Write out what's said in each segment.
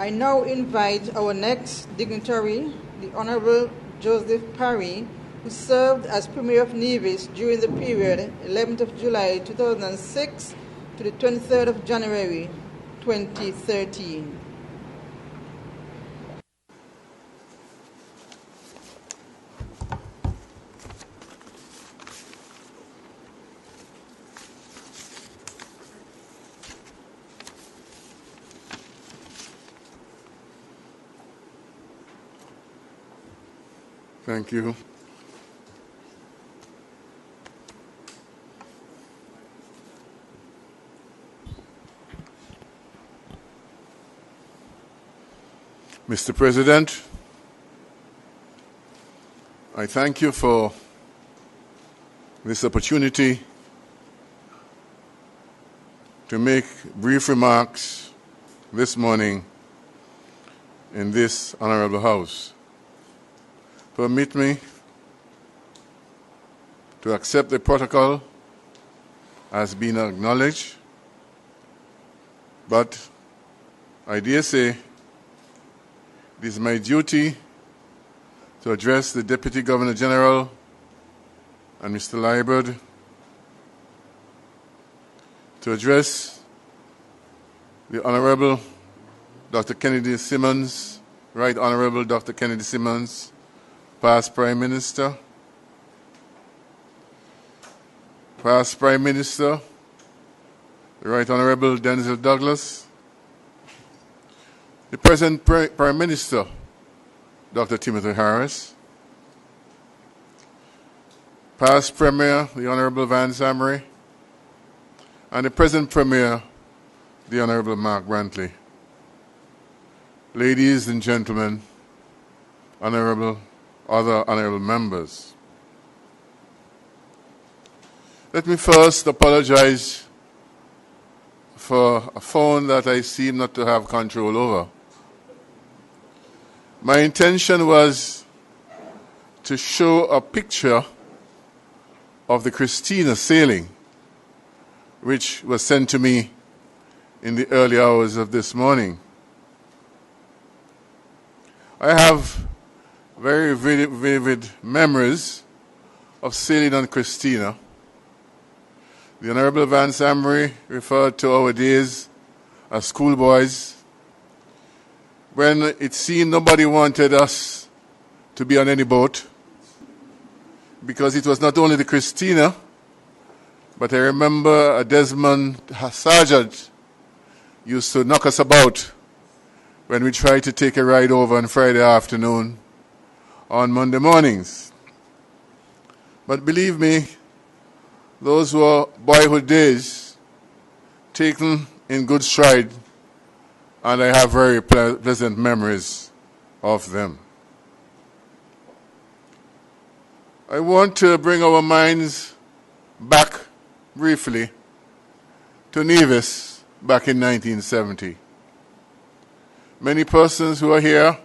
I now invite our next dignitary, the Honorable Joseph Parry, who served as Premier of Nevis during the period 11th of July 2006 to the 23rd of January 2013. Thank you. Mr. President, I thank you for this opportunity to make brief remarks this morning in this Honorable House. Permit me to accept the protocol as being acknowledged, but I dare say it is my duty to address the Deputy Governor General and Mr. Liebert, to address the Honorable Dr. Kennedy Simmons, Right Honorable Dr. Kennedy Simmons, past Prime Minister, the Right Honorable Denzel Douglas, the present Prime Minister, Dr. Timothy Harris, past Premier, the Honorable Vance Amory, and the present Premier, the Honorable Mark Brantley. Ladies and gentlemen, other honorable members. Let me first apologize for a phone that I seem not to have control over. My intention was to show a picture of the Christina sailing, which was sent to me in the early hours of this morning. I have very vivid memories of sailing on Christina. The Honorable Vance Amory referred to our days as schoolboys, when it seemed nobody wanted us to be on any boat, because it was not only the Christina, but I remember a Desmond sergeant used to knock us about when we tried to take a ride over on Friday afternoon on Monday mornings. But believe me, those were boyhood days taken in good stride, and I have very pleasant memories of them. I want to bring our minds back briefly to Nevis back in 1970. Many persons who are here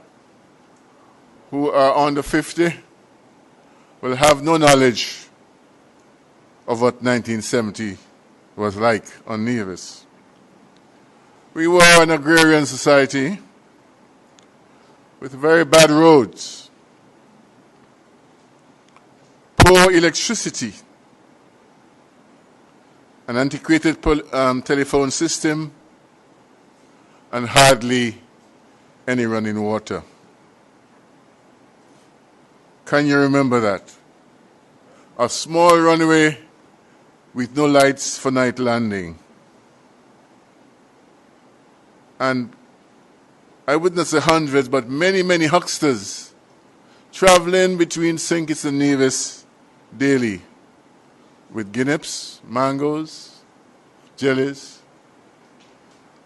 who are under 50 will have no knowledge of what 1970 was like on Nevis. We were an agrarian society with very bad roads, poor electricity, an antiquated telephone system, and hardly any running water. Can you remember that? A small runway with no lights for night landing. And I would not say hundreds, but many, many hucksters traveling between St. Kitts and Nevis daily with guineps, mangoes, jellies,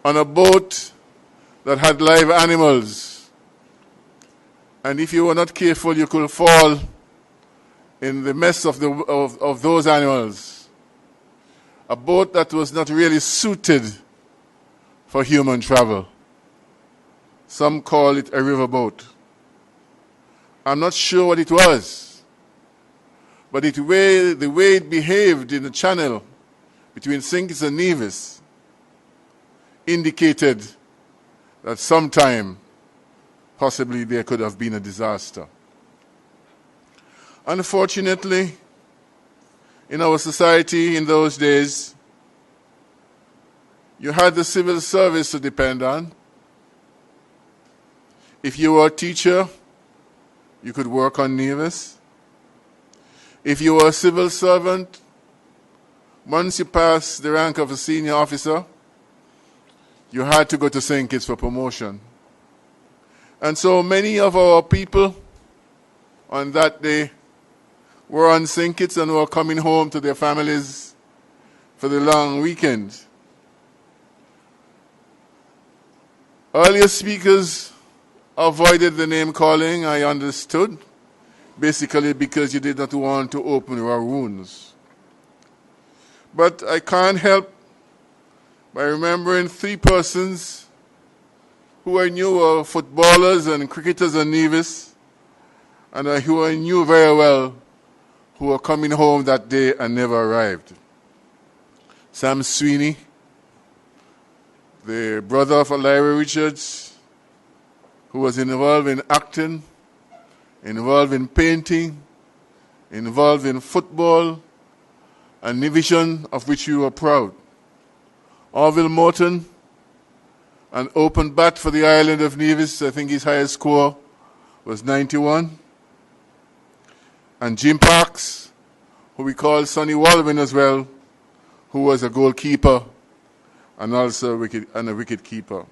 on a boat that had live animals. And if you were not careful, you could fall in the mess of those animals. A boat that was not really suited for human travel. Some call it a riverboat. I'm not sure what it was, but the way it behaved in the channel between St. Kitts and Nevis indicated that sometime possibly there could have been a disaster. Unfortunately, in our society in those days, you had the civil service to depend on. If you were a teacher, you could work on Nevis. If you were a civil servant, once you passed the rank of a senior officer, you had to go to St. Kitts for promotion. And so many of our people on that day were on St. Kitts and were coming home to their families for the long weekend. Earlier speakers avoided the name calling, I understood, basically because you did not want to open your wounds. But I can't help by remembering three persons who I knew were footballers and cricketers in Nevis, and who I knew very well who were coming home that day and never arrived. Sam Sweeney, the brother of Larry Richards, who was involved in acting, involved in painting, involved in football, and division of which we were proud. Orville Morton, an open bat for the island of Nevis. I think his highest score was 91. And Jim Parks, who we call Sonny Walvin as well, who was a goalkeeper and also a wicket keeper.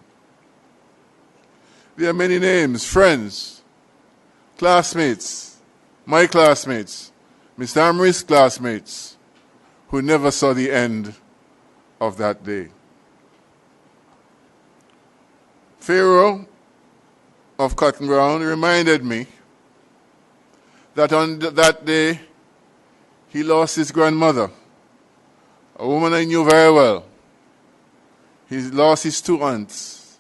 There are many names, friends, classmates, my classmates, Mr. Amri's classmates, who never saw the end of that day. Pharaoh of Cotton Ground reminded me that on that day he lost his grandmother, a woman I knew very well. He lost his two aunts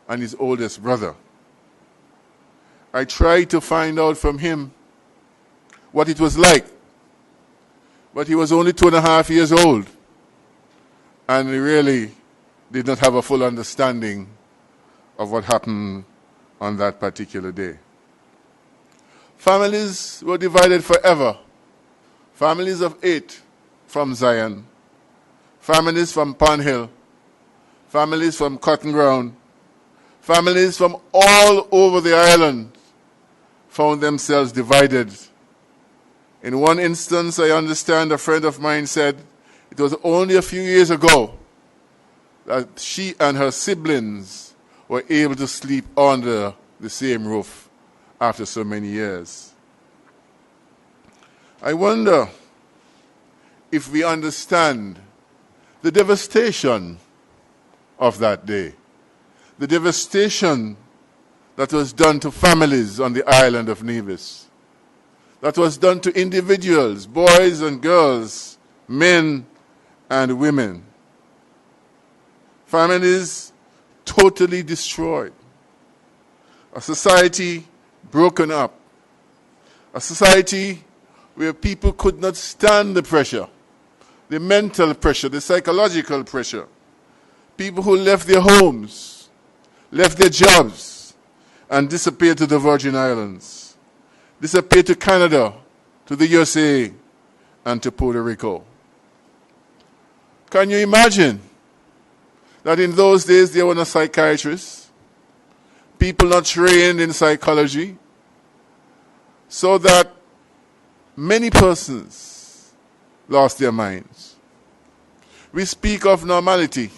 and his oldest brother. I tried to find out from him what it was like, but he was only 2.5 years old, and he really did not have a full understanding of what happened on that particular day. Families were divided forever. Families of 8 from Zion, families from Pond Hill, families from Cotton Ground, families from all over the island found themselves divided. In one instance, I understand a friend of mine said it was only a few years ago that she and her siblings were able to sleep under the same roof after so many years. I wonder if we understand the devastation of that day, the devastation that was done to families on the island of Nevis, that was done to individuals, boys and girls, men and women. Families totally destroyed. A society broken up. A society where people could not stand the pressure, the mental pressure, the psychological pressure. People who left their homes, left their jobs, and disappeared to the Virgin Islands, disappeared to Canada, to the USA, and to Puerto Rico. Can you imagine that in those days there were no psychiatrists, people not trained in psychology, so that many persons lost their minds? We speak of normality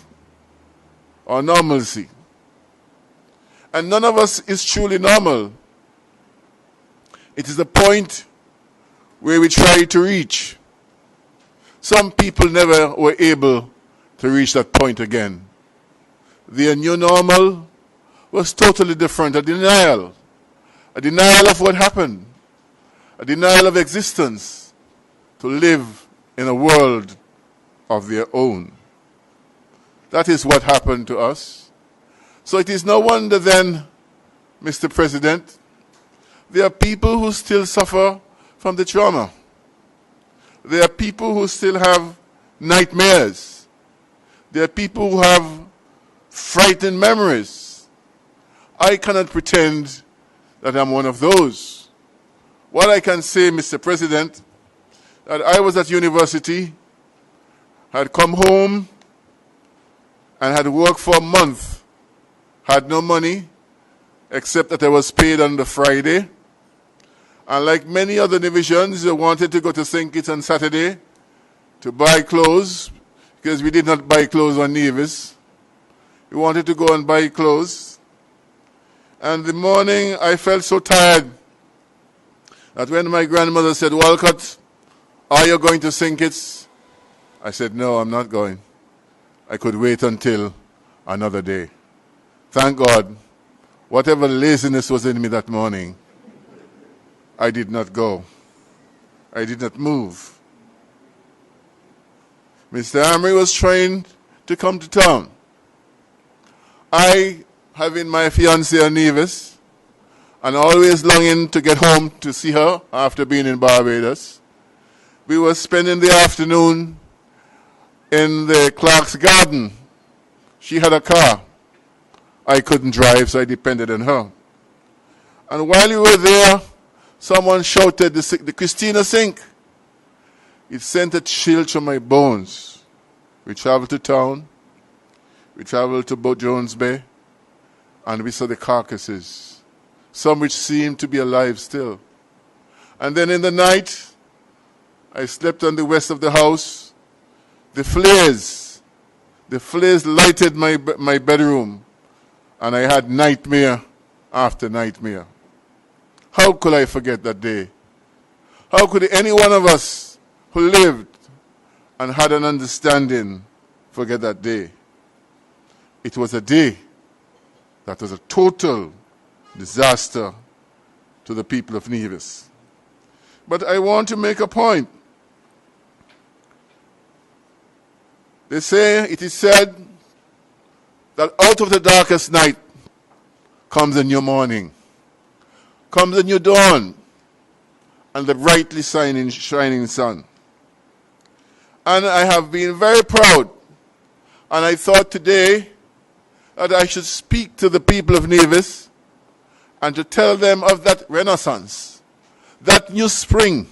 or normalcy, and none of us is truly normal. It is the point where we try to reach. Some people never were able to reach that point again. Their new normal was totally different, a denial of what happened, a denial of existence, to live in a world of their own. That is what happened to us. So it is no wonder then, Mr. President, there are people who still suffer from the trauma. There are people who still have nightmares. There are people who have frightened memories. I cannot pretend that I'm one of those. What I can say, Mr. President, that I was at university, had come home, and had worked for a month, had no money, except that I was paid on the Friday. And like many other divisions, I wanted to go to St. Kitts on Saturday to buy clothes, because we did not buy clothes on Nevis. We wanted to go and buy clothes. And the morning I felt so tired that when my grandmother said, "Walcott, are you going to St. Kitts?" I said, "No, I'm not going. I could wait until another day." Thank God, whatever laziness was in me that morning, I did not go. I did not move. Mr. Amory was trying to come to town. I, having my fiancée in Nevis, and always longing to get home to see her after being in Barbados, we were spending the afternoon in the Clark's garden. She had a car. I couldn't drive, so I depended on her. And while we were there, someone shouted, the Christina sink. It sent a chill to my bones. We traveled to town. We traveled to Boat Jones Bay. And we saw the carcasses, some which seemed to be alive still. And then in the night, I slept on the west of the house. The flares lighted my bedroom. And I had nightmare after nightmare. How could I forget that day? How could any one of us who lived and had an understanding forget that day? It was a day that was a total disaster to the people of Nevis. But I want to make a point. It is said that out of the darkest night comes a new morning, comes a new dawn, and the brightly shining sun. And I have been very proud, and I thought today that I should speak to the people of Nevis and to tell them of that renaissance, that new spring,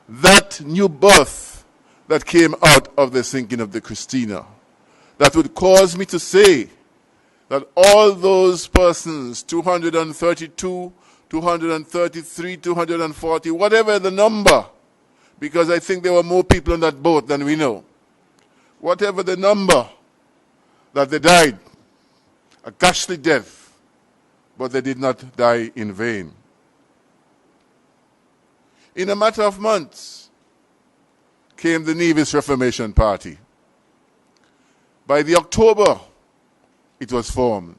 that new birth that came out of the sinking of the Christina, that would cause me to say that all those persons, 232, 233, 240, whatever the number, because I think there were more people on that boat than we know, whatever the number that they died, a ghastly death, but they did not die in vain. In a matter of months came the Nevis Reformation Party. By the October, it was formed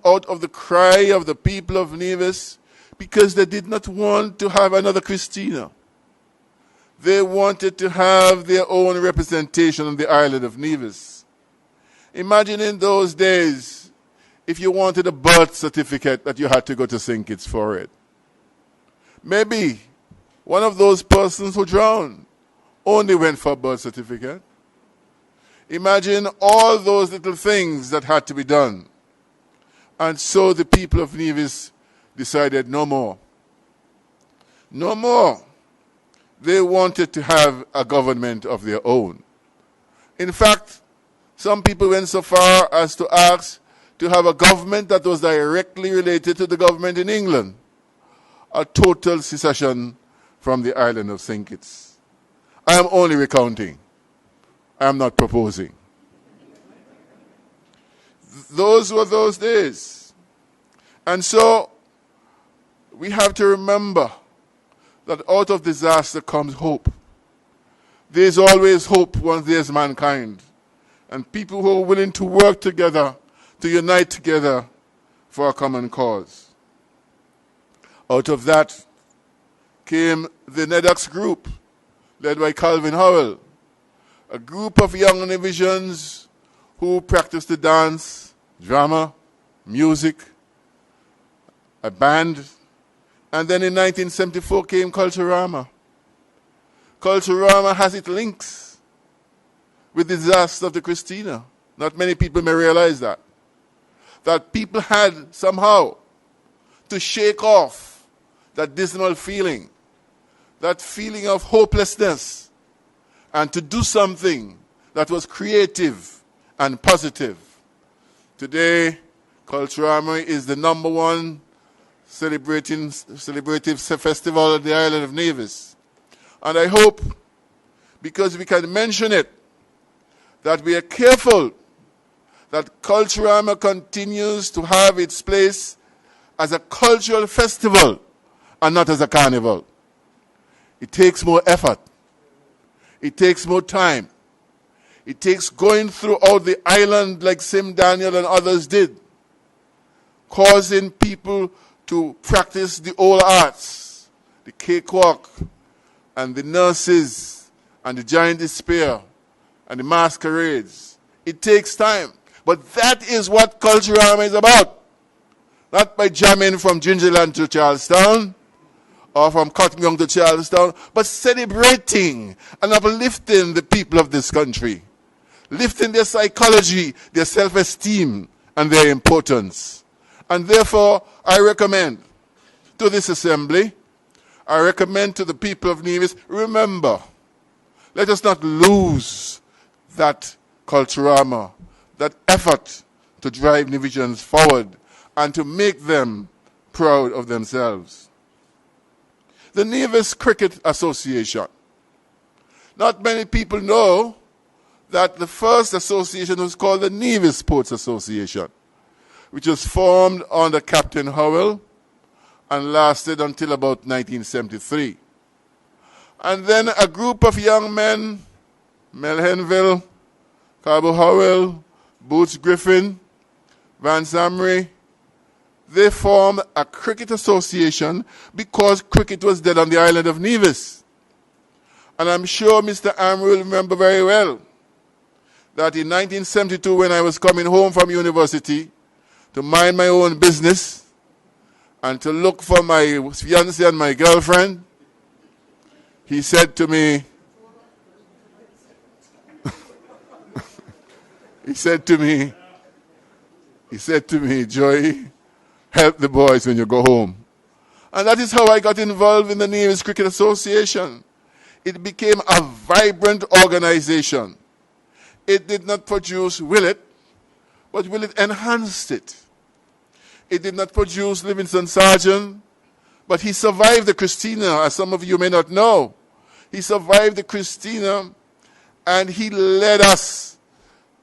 out of the cry of the people of Nevis, because they did not want to have another Christina. They wanted to have their own representation on the island of Nevis. Imagine in those days, if you wanted a birth certificate, that you had to go to St. Kitts for it. Maybe one of those persons who drowned only went for a birth certificate. Imagine all those little things that had to be done. And so the people of Nevis decided no more. No more. They wanted to have a government of their own. In fact, some people went so far as to ask to have a government that was directly related to the government in England. A total secession from the island of St. Kitts. I am only recounting. I am not proposing. Those were those days. And so we have to remember that out of disaster comes hope. There's always hope once there's mankind. And people who are willing to work together, to unite together for a common cause. Out of that came the NEDAX group, led by Calvin Howell, a group of young Nevisians who practiced the dance, drama, music, a band. And then in 1974 came Culturama. Culturama has its links with the disaster of the Christina. Not many people may realize that. that people had somehow to shake off that dismal feeling, that feeling of hopelessness, and to do something that was creative and positive. Today, Culturama is the #1 celebrative festival at the island of Nevis. And I hope, because we can mention it, that we are careful that Culturama continues to have its place as a cultural festival and not as a carnival. It takes more effort. It takes more time. It takes going throughout the island like Sim Daniel and others did, causing people to practice the old arts, the cakewalk, and the nurses, and the giant despair, and the masquerades. It takes time. But that is what Culturama is about. Not by jamming from Gingerland to Charlestown, or from Cottonyoung to Charlestown, but celebrating and uplifting the people of this country, lifting their psychology, their self-esteem, and their importance. And therefore, I recommend to this assembly, I recommend to the people of Nevis, remember, let us not lose that Culturama, that effort to drive Nevisians forward and to make them proud of themselves. The Nevis Cricket Association. Not many people know that the first association was called the Nevis Sports Association, which was formed under Captain Howell and lasted until about 1973. And then a group of young men, Mel Henville, Cabo Howell, Boots Griffin, Vance Amory, they formed a cricket association because cricket was dead on the island of Nevis. And I'm sure Mr. Amory will remember very well that in 1972, when I was coming home from university to mind my own business and to look for my fiancée and my girlfriend, he said to me, he said to me, Joey, help the boys when you go home. And that is how I got involved in the Nevis Cricket Association. It became a vibrant organization. It did not produce Willett, but Willett enhanced it. It did not produce Livingston Sargent, but he survived the Christina, as some of you may not know. He survived the Christina, and he led us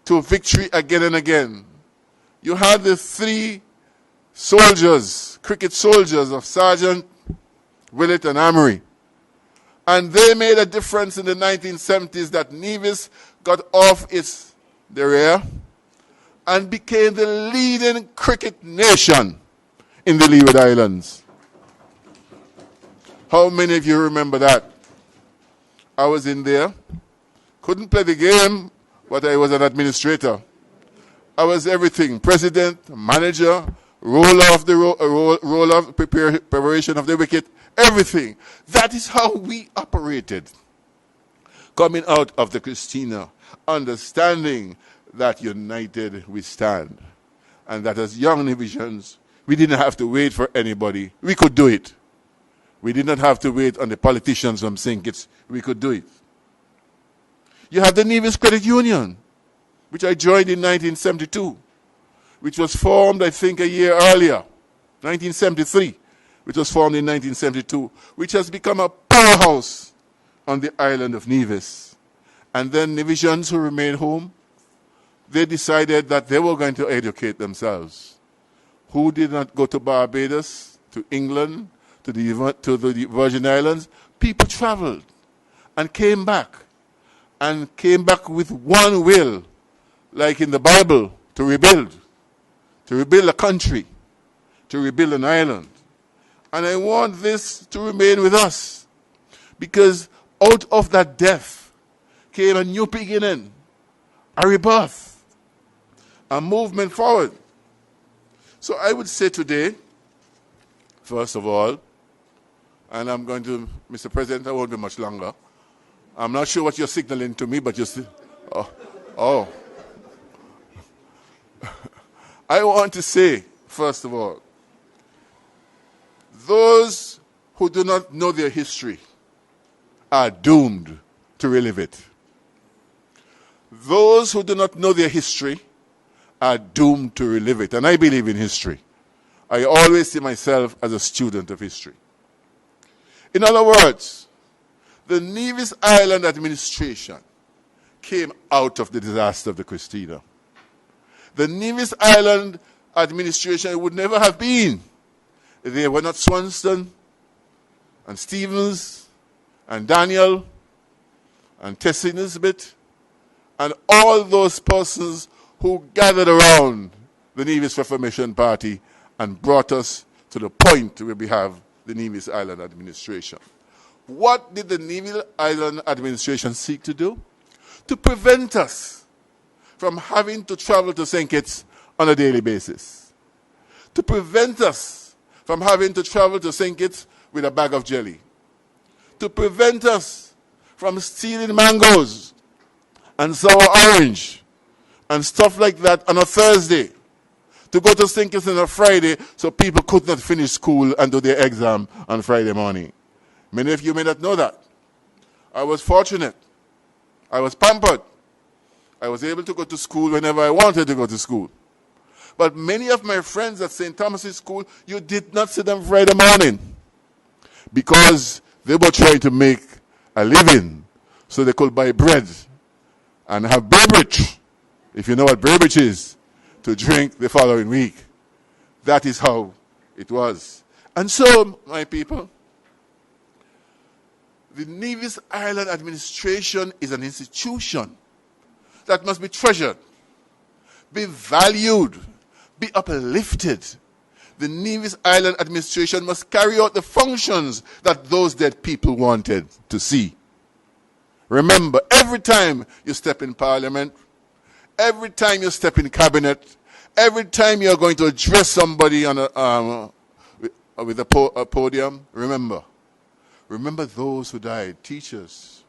to victory again and again. You had the 3 soldiers, cricket soldiers of Sargent, Willett, and Amory. And they made a difference in the 1970s that Nevis got off its derriere and became the leading cricket nation in the Leeward Islands. How many of you remember that? I was in there, couldn't play the game, but I was an administrator. I was everything, president, manager, preparation of the wicket, everything. That is how we operated. Coming out of the Christina, understanding that united we stand. And that as young Nevisians, we didn't have to wait for anybody. We could do it. We did not have to wait on the politicians from St. Kitts. We could do it. You have the Nevis Credit Union, which I joined in 1972, which was formed, I think, a year earlier, 1973, which was formed in 1972, which has become a powerhouse on the island of Nevis. And then Nevisians who remained home, they decided that they were going to educate themselves. Who did not go to Barbados, to England, to the Virgin Islands? People traveled and came back with one will, like in the Bible, to rebuild a country, to rebuild an island. And I want this to remain with us, because out of that death came a new beginning, a rebirth, a movement forward. So I would say today, first of all, and I'm going to, Mr. President, I won't be much longer. I'm not sure what you're signaling to me, but you're still, oh. I want to say, first of all, those who do not know their history are doomed to relive it. Those who do not know their history are doomed to relive it. And I believe in history. I always see myself as a student of history. In other words, the Nevis Island administration came out of the disaster of the Christina. The Nevis Island administration would never have been if they were not Swanston and Stevens and Daniel and Tessie Nisbet and all those persons who gathered around the Nevis Reformation Party and brought us to the point where we have the Nevis Island administration. What did the Nevis Island administration seek to do? To prevent us from having to travel to St. Kitts on a daily basis. To prevent us from having to travel to St. Kitts with a bag of jelly. To prevent us from stealing mangoes and sour orange and stuff like that on a Thursday. To go to St. Kitts on a Friday so people could not finish school and do their exam on Friday morning. Many of you may not know that. I was fortunate. I was pampered. I was able to go to school whenever I wanted to go to school. But many of my friends at St. Thomas's School, you did not see them Friday morning because they were trying to make a living so they could buy bread and have beverage, if you know what beverage is, to drink the following week. That is how it was. And so, my people, the Nevis Island administration is an institution that must be treasured, be valued, be uplifted. The Nevis Island administration must carry out the functions that those dead people wanted to see. Remember, every time you step in parliament, every time you step in cabinet, every time you're going to address somebody on with a podium, remember those who died, teachers,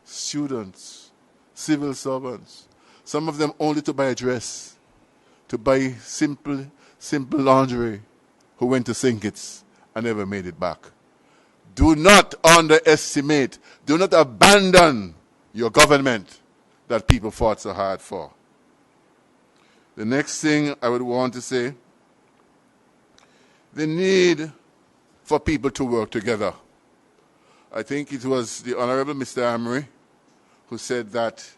students, civil servants, some of them only to buy a dress, to buy simple lingerie, who went to St. Kitts and never made it back. Do not underestimate, do not abandon your government that people fought so hard for. The next thing I would want to say, the need for people to work together. I think it was the Honorable Mr. Amory who said that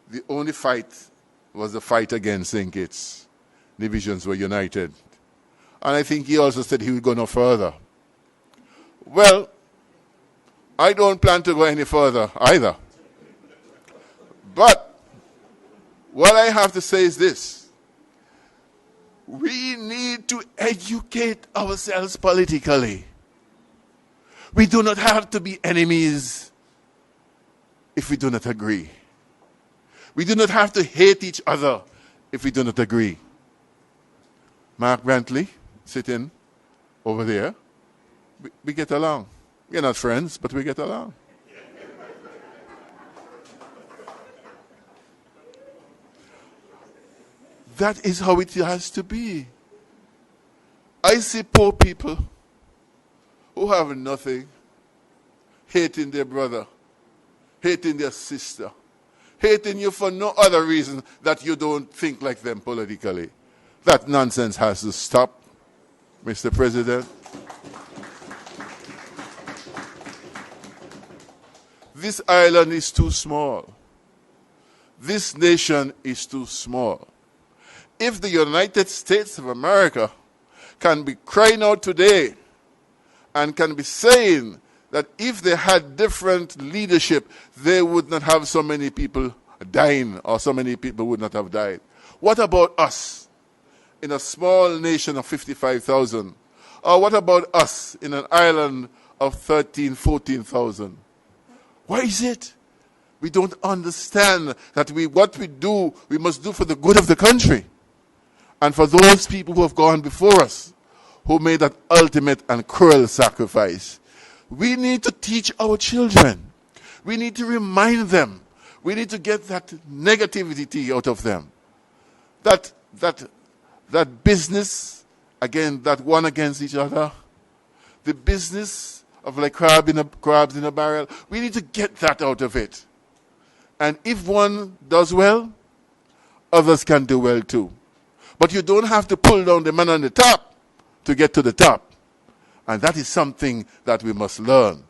the only fight was the fight against St. Kitts. Divisions were united. And I think he also said he would go no further. Well, I don't plan to go any further either. But what I have to say is this. We need to educate ourselves politically. We do not have to be enemies if we do not agree. We do not have to hate each other if we do not agree. Mark Brantley, sitting over there, we get along. We're not friends, but we get along. That is how it has to be. I see poor people who have nothing, hating their brother, hating their sister, hating you for no other reason that you don't think like them politically. That nonsense has to stop, Mr. President. This island is too small. This nation is too small. If the United States of America can be crying out today and can be saying that if they had different leadership, they would not have so many people dying, or so many people would not have died. What about us in a small nation of 55,000? Or what about us in an island of 13, 14,000? Why is it we don't understand that what we do, we must do for the good of the country? And for those people who have gone before us, who made that ultimate and cruel sacrifice, we need to teach our children. We need to remind them. We need to get that negativity out of them. That that business, again, that one against each other, the business of like crabs in a barrel, we need to get that out of it. And if one does well, others can do well too. But you don't have to pull down the man on the top to get to the top. And that is something that we must learn.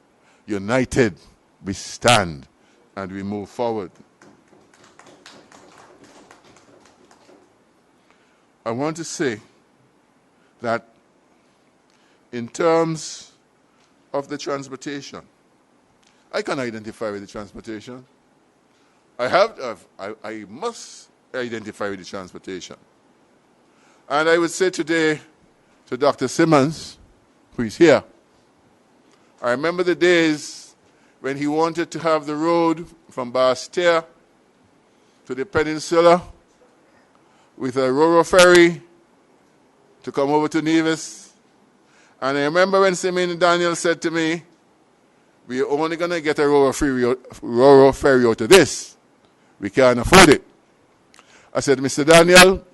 United, we stand and we move forward. I want to say that in terms of the transportation, I can identify with the transportation. I must identify with the transportation. And I would say today to Dr. Simmons, who is here, I remember the days when he wanted to have the road from Bastia to the peninsula with a Roro ferry to come over to Nevis. And I remember when Simeon Daniel said to me, we're only going to get a Roro ferry out of this. We can't afford it. I said, Mr. Daniel,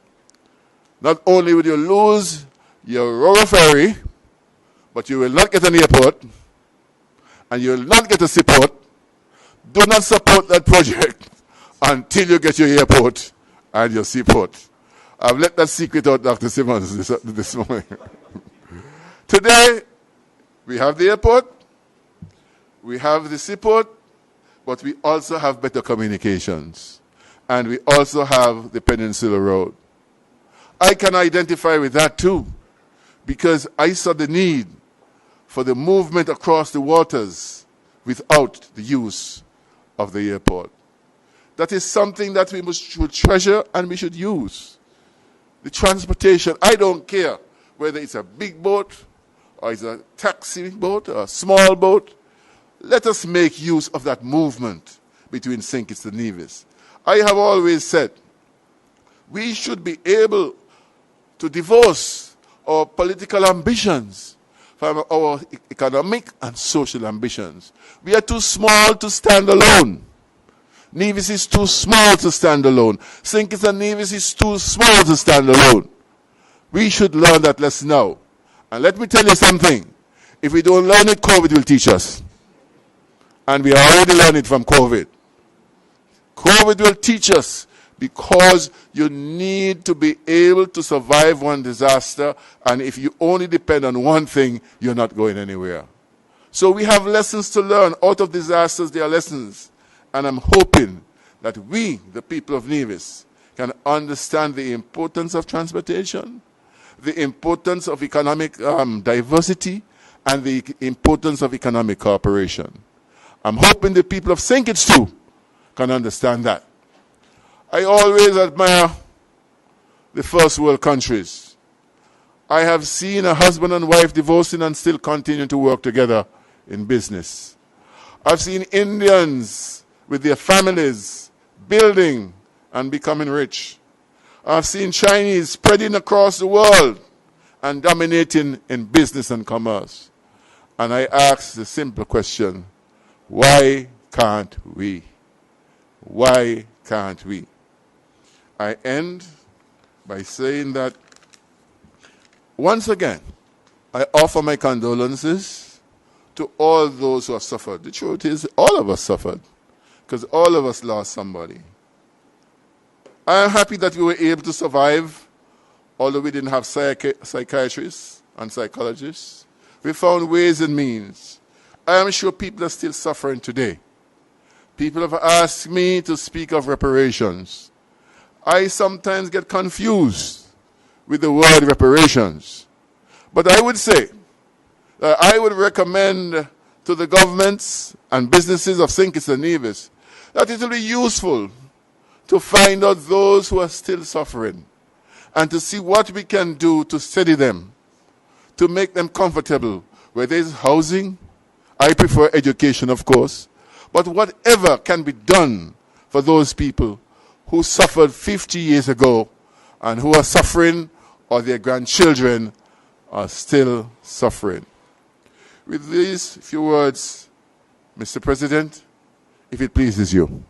not only will you lose your Roro ferry, but you will not get an airport, and you will not get a seaport. Do not support that project until you get your airport and your seaport. I've let that secret out, Dr. Simmons, this morning. Today, we have the airport, we have the seaport, but we also have better communications. And we also have the Peninsula Road. I can identify with that too, because I saw the need for the movement across the waters without the use of the airport. That is something that we should treasure and we should use. The transportation, I don't care whether it's a big boat or it's a taxi boat or a small boat. Let us make use of that movement between St. Kitts and Nevis. I have always said we should be able to divorce our political ambitions from our economic and social ambitions. We are too small to stand alone. Nevis is too small to stand alone. St. Kitts and Nevis is too small to stand alone. We should learn that lesson now. And let me tell you something. If we don't learn it, COVID will teach us. And we already learned it from COVID. COVID will teach us because you need to be able to survive one disaster, and if you only depend on one thing, you're not going anywhere. So we have lessons to learn. Out of disasters, there are lessons. And I'm hoping that we, the people of Nevis, can understand the importance of transportation, the importance of economic diversity, and the importance of economic cooperation. I'm hoping the people of St. Kitts too can understand that. I always admire the first world countries. I have seen a husband and wife divorcing and still continuing to work together in business. I've seen Indians with their families building and becoming rich. I've seen Chinese spreading across the world and dominating in business and commerce. And I ask the simple question, why can't we? Why can't we? I end by saying that once again, I offer my condolences to all those who have suffered. The truth is, all of us suffered because all of us lost somebody. I am happy that we were able to survive, although we didn't have psychiatrists and psychologists. We found ways and means. I am sure people are still suffering today. People have asked me to speak of reparations. I sometimes get confused with the word reparations. But I would say that I would recommend to the governments and businesses of St. Kitts and Nevis that it will be useful to find out those who are still suffering and to see what we can do to steady them, to make them comfortable, whether it's housing. I prefer education, of course. But whatever can be done for those people who suffered 50 years ago and who are suffering, or their grandchildren are still suffering. With these few words, Mr. President, if it pleases you.